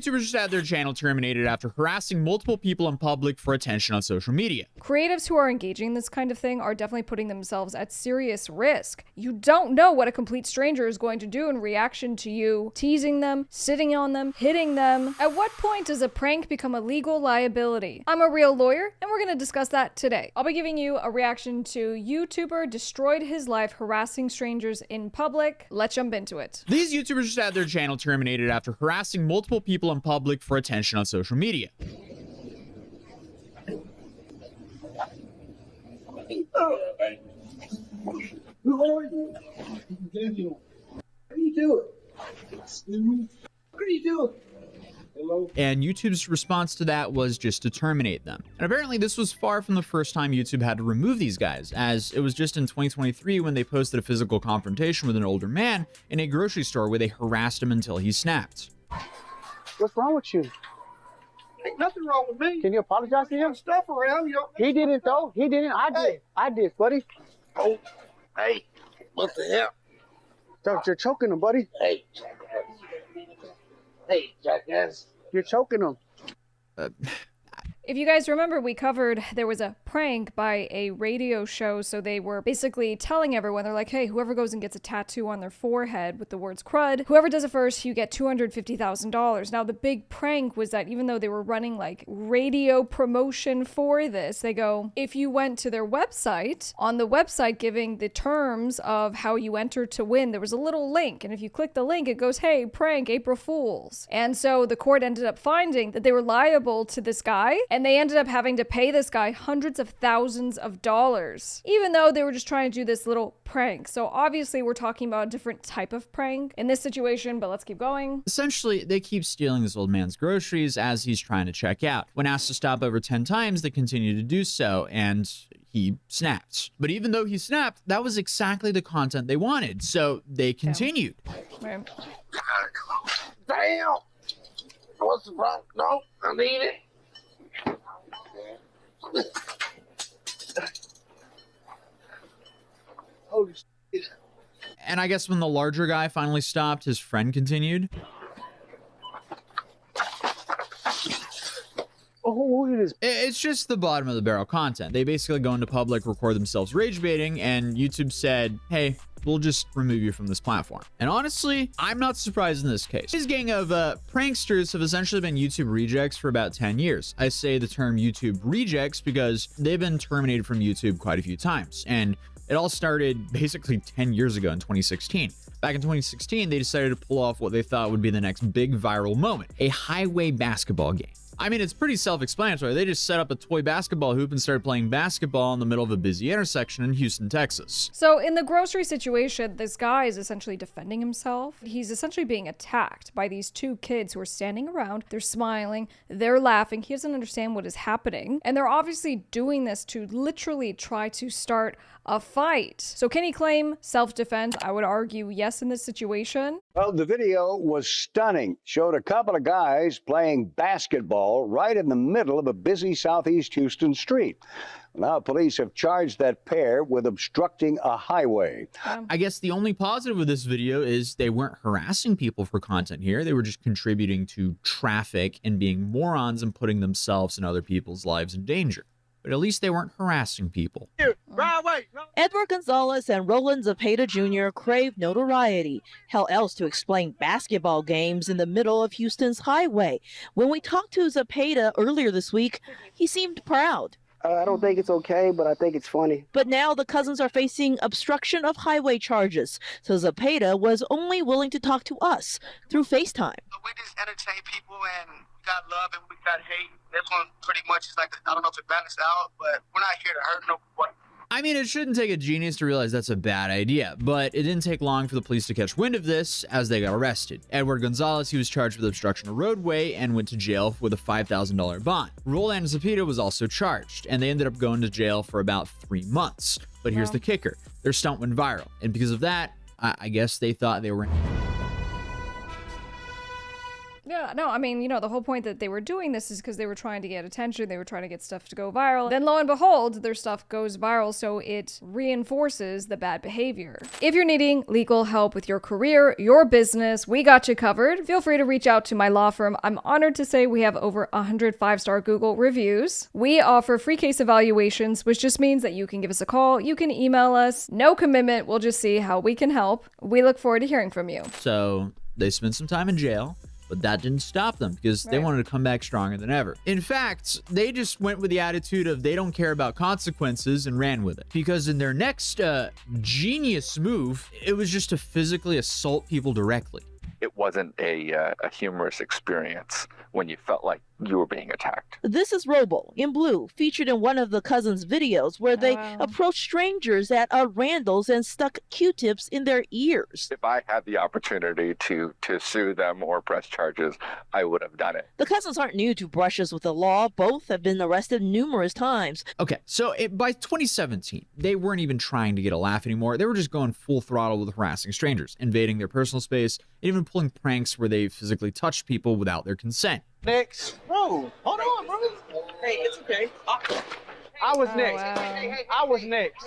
YouTubers just had their channel terminated after harassing multiple people in public for attention on social media. Creatives who are engaging in this kind of thing are definitely putting themselves at serious risk. You don't know what a complete stranger is going to do in reaction to you teasing them, sitting on them, hitting them. At what point does a prank become a legal liability? I'm a real lawyer, and we're going to discuss that today. I'll be giving you a reaction to YouTuber destroyed his life harassing strangers in public. Let's jump into it. These YouTubers just had their channel terminated after harassing multiple people in public for attention on social media. What are you doing? What are you doing? Hello? And YouTube's response to that was just to terminate them. And apparently this was far from the first time YouTube had to remove these guys, as it was just in 2023 when they posted a physical confrontation with an older man in a grocery store where they harassed him until he snapped. What's wrong with you? Ain't nothing wrong with me. Can you apologize to him? Stuff around, you know. He didn't though. He didn't. I did. Hey. I did, buddy. Oh, hey, what the hell? So you're choking him, buddy. Hey, jackass. Hey, jackass. You're choking him. If you guys remember, we covered there was a prank by a radio show. So they were basically telling everyone, they're like, hey, whoever goes and gets a tattoo on their forehead with the words crud, whoever does it first, you get $250,000. Now, the big prank was that even though they were running like radio promotion for this, they go, if you went to their website, on the website giving the terms of how you enter to win, there was a little link. And if you click the link, it goes, hey, prank, April Fools. And so the court ended up finding that they were liable to this guy, and they ended up having to pay this guy hundreds of thousands of dollars, even though they were just trying to do this little prank. So obviously we're talking about a different type of prank in this situation, but let's keep going. Essentially, they keep stealing this old man's groceries as he's trying to check out. When asked to stop over 10 times, they continue to do so, and he snapped. But even though he snapped, that was exactly the content they wanted, so they continued. Right. Damn. What's the problem? No, I need it. Holy shit. And I guess when the larger guy finally stopped, his friend continued. Oh, look at this. It's just the bottom of the barrel content. They basically go into public, record themselves rage baiting, and YouTube said, hey, we'll just remove you from this platform. And honestly, I'm not surprised in this case. This gang of pranksters have essentially been YouTube rejects for about 10 years. I say the term YouTube rejects because they've been terminated from YouTube quite a few times. And it all started basically 10 years ago in 2016. Back in 2016, they decided to pull off what they thought would be the next big viral moment, a highway basketball game. I mean, it's pretty self-explanatory. They just set up a toy basketball hoop and started playing basketball in the middle of a busy intersection in Houston, Texas. So in the grocery situation, this guy is essentially defending himself. He's essentially being attacked by these two kids who are standing around. They're smiling, they're laughing. He doesn't understand what is happening. And they're obviously doing this to literally try to start a fight. So can he claim self-defense? I would argue yes in this situation. Well, the video was stunning. Showed a couple of guys playing basketball right in the middle of a busy Southeast Houston street. Now, police have charged that pair with obstructing a highway. I guess the only positive with this video is they weren't harassing people for content here. They were just contributing to traffic and being morons and putting themselves and other people's lives in danger. But at least they weren't harassing people. Edward Gonzalez and Roland Zepeda Jr. crave notoriety. How else to explain basketball games in the middle of Houston's highway? When we talked to Zepeda earlier this week, he seemed proud. I don't think it's okay, but I think it's funny. But now the cousins are facing obstruction of highway charges. So Zepeda was only willing to talk to us through FaceTime. We just entertain people, and we got love and we got hate. This one pretty much is like, I don't know if it balanced out, but we're not here to hurt nobody. I mean, it shouldn't take a genius to realize that's a bad idea, but it didn't take long for the police to catch wind of this as they got arrested. Edward Gonzalez, he was charged with obstruction of roadway and went to jail with a $5,000 bond. Roland Zepeda was also charged, and they ended up going to jail for about 3 months. But here's the kicker. Their stunt went viral, and because of that, I guess they thought they were... Yeah, no, I mean, you know, the whole point that they were doing this is because they were trying to get attention, they were trying to get stuff to go viral. Then lo and behold, their stuff goes viral, so it reinforces the bad behavior. If you're needing legal help with your career, your business, we got you covered. Feel free to reach out to my law firm. I'm honored to say we have over 100 5-star Google reviews. We offer free case evaluations, which just means that you can give us a call, you can email us, no commitment, we'll just see how we can help. We look forward to hearing from you. So they spent some time in jail, but that didn't stop them because they wanted to come back stronger than ever. In fact, they just went with the attitude of they don't care about consequences and ran with it. Because in their next genius move, it was just to physically assault people directly. It wasn't a humorous experience when you felt like you were being attacked. This is Robo in blue, featured in one of the cousins' videos where they approached strangers at Randall's and stuck Q-tips in their ears. If I had the opportunity to sue them or press charges, I would have done it. The cousins aren't new to brushes with the law. Both have been arrested numerous times. Okay, so by 2017, they weren't even trying to get a laugh anymore. They were just going full throttle with harassing strangers, invading their personal space, and even pulling pranks where they physically touched people without their consent. Next. Bro, hold on, bro. Hey, it's okay. I was next. Wow. I was next.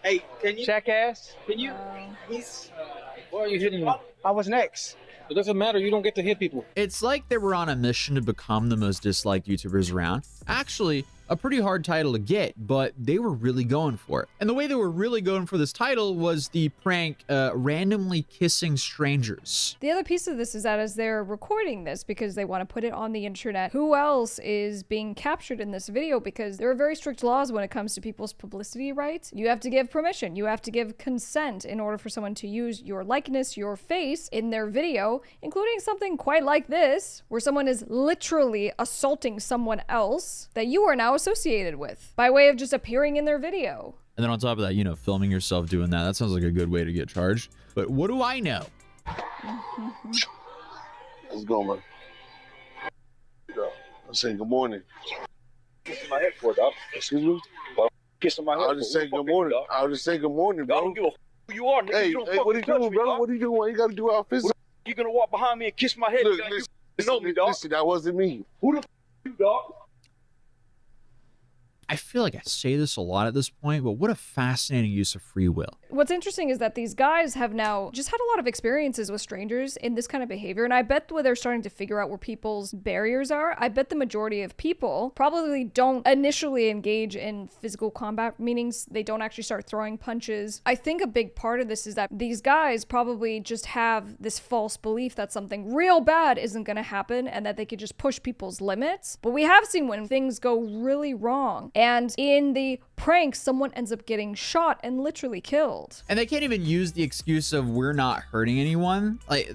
Hey, can you? Jackass. Can you? Why are you hitting me? I was next. It doesn't matter. You don't get to hit people. It's like they were on a mission to become the most disliked YouTubers around. Actually, a pretty hard title to get, but they were really going for it. And the way they were really going for this title was the prank randomly kissing strangers. The other piece of this is that as they're recording this because they want to put it on the internet, who else is being captured in this video? Because there are very strict laws when it comes to people's publicity rights. You have to give permission, you have to give consent in order for someone to use your likeness, your face in their video, including something quite like this, where someone is literally assaulting someone else that you are now associated with by way of just appearing in their video. And then on top of that, you know, filming yourself doing that sounds like a good way to get charged. But what do I know? Let's go, man. I'm saying good morning. Kissing my head for it, dog. Excuse me? Kissing my head. I'll just say good morning. I'll just say good morning, I bro. don't give a who you are, nigga. Hey, You don't hey, what are you fucking touch doing, me, brother? dog. What are you doing? You got to do our physical. You gonna walk behind me and kiss my head? Look, You know me, dog. listen, that wasn't me. Who the you, dog? I feel like I say this a lot at this point, but what a fascinating use of free will. What's interesting is that these guys have now just had a lot of experiences with strangers in this kind of behavior, and I bet when they're starting to figure out where people's barriers are, I bet the majority of people probably don't initially engage in physical combat, meaning they don't actually start throwing punches. I think a big part of this is that these guys probably just have this false belief that something real bad isn't going to happen and that they could just push people's limits. But we have seen when things go really wrong, and in the prank, someone ends up getting shot and literally killed. And they can't even use the excuse of we're not hurting anyone. Like,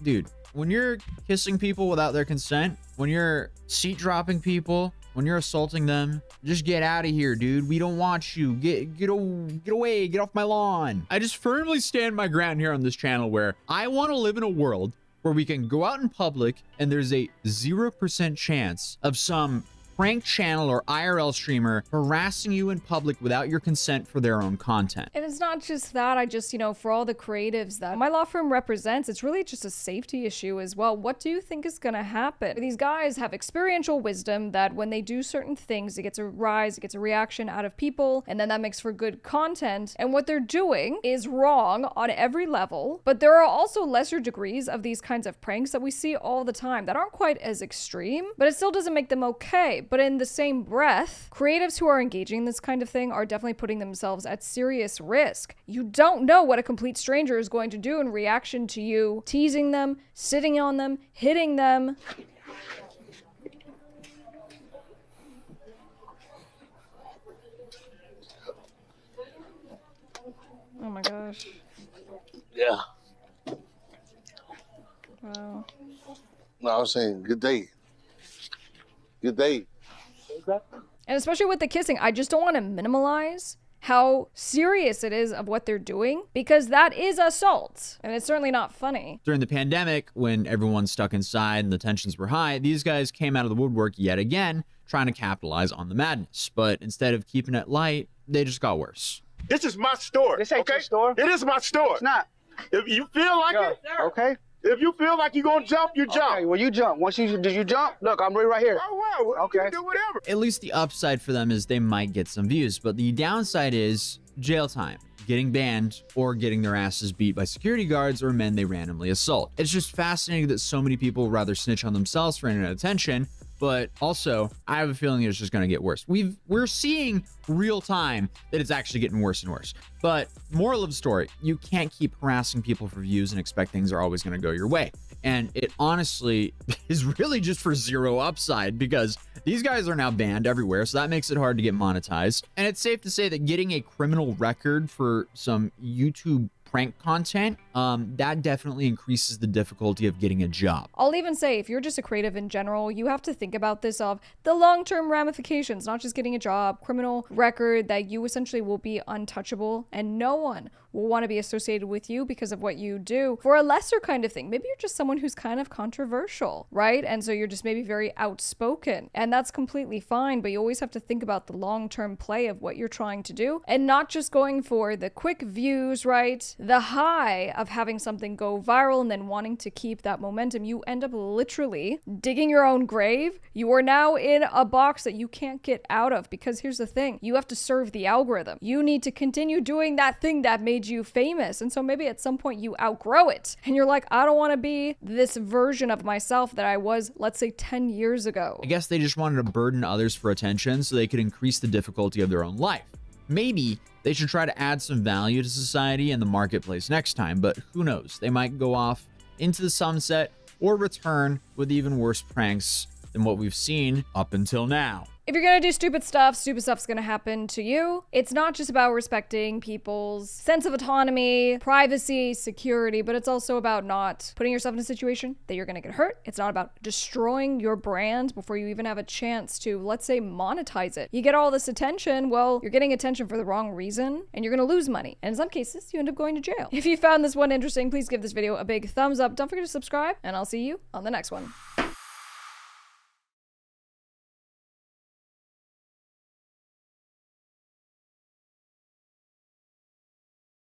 dude, when you're kissing people without their consent, when you're seat dropping people, when you're assaulting them, just get out of here, dude. We don't want you. Get away. Get off my lawn. I just firmly stand my ground here on this channel where I want to live in a world where we can go out in public and there's a 0% chance of some prank channel or IRL streamer harassing you in public without your consent for their own content. And it's not just that. I just, you know, for all the creatives that my law firm represents, it's really just a safety issue as well. What do you think is going to happen? These guys have experiential wisdom that when they do certain things, it gets a rise, it gets a reaction out of people, and then that makes for good content. And what they're doing is wrong on every level, but there are also lesser degrees of these kinds of pranks that we see all the time that aren't quite as extreme, but it still doesn't make them okay. But in the same breath, creatives who are engaging in this kind of thing are definitely putting themselves at serious risk. You don't know what a complete stranger is going to do in reaction to you teasing them, sitting on them, hitting them. Oh my gosh. Yeah. Wow. No, I was saying good day. Good day. And especially with the kissing, I just don't want to minimalize how serious it is of what they're doing, because that is assault, and it's certainly not funny. During the pandemic, when everyone's stuck inside and the tensions were high, these guys came out of the woodwork yet again, trying to capitalize on the madness. But instead of keeping it light, they just got worse. This is my store. This ain't okay? your store. It is my store. It's not. If you feel like Yo, it, okay? If you feel like you're gonna jump, you jump. Okay, well, you jump. Did you jump? Look, I'm right here. Oh, well, Okay. you do whatever. At least the upside for them is they might get some views, but the downside is jail time, getting banned, or getting their asses beat by security guards or men they randomly assault. It's just fascinating that so many people would rather snitch on themselves for internet attention, but also I have a feeling it's just going to get worse. We're seeing real time that it's actually getting worse and worse. But moral of the story, you can't keep harassing people for views and expect things are always going to go your way. And it honestly is really just for zero upside because these guys are now banned everywhere. So that makes it hard to get monetized. And it's safe to say that getting a criminal record for some YouTube prank content, that definitely increases the difficulty of getting a job. I'll even say, if you're just a creative in general, you have to think about this of the long-term ramifications, not just getting a job, criminal record, that you essentially will be untouchable and no one will want to be associated with you because of what you do for a lesser kind of thing. Maybe you're just someone who's kind of controversial, right? And so you're just maybe very outspoken, and that's completely fine, but you always have to think about the long-term play of what you're trying to do and not just going for the quick views, right? The high of having something go viral and then wanting to keep that momentum. You end up literally digging your own grave. You are now in a box that you can't get out of, because here's the thing, you have to serve the algorithm. You need to continue doing that thing that made you famous. And so maybe at some point you outgrow it and you're like, I don't want to be this version of myself that I was, let's say, 10 years ago. I guess they just wanted to burden others for attention so they could increase the difficulty of their own life. Maybe they should try to add some value to society and the marketplace next time, but who knows? They might go off into the sunset or return with even worse pranks than what we've seen up until now. If you're gonna do stupid stuff's gonna happen to you. It's not just about respecting people's sense of autonomy, privacy, security, but it's also about not putting yourself in a situation that you're gonna get hurt. It's not about destroying your brand before you even have a chance to, let's say, monetize it. You get all this attention, well, you're getting attention for the wrong reason, and you're gonna lose money. And in some cases, you end up going to jail. If you found this one interesting, please give this video a big thumbs up. Don't forget to subscribe, and I'll see you on the next one.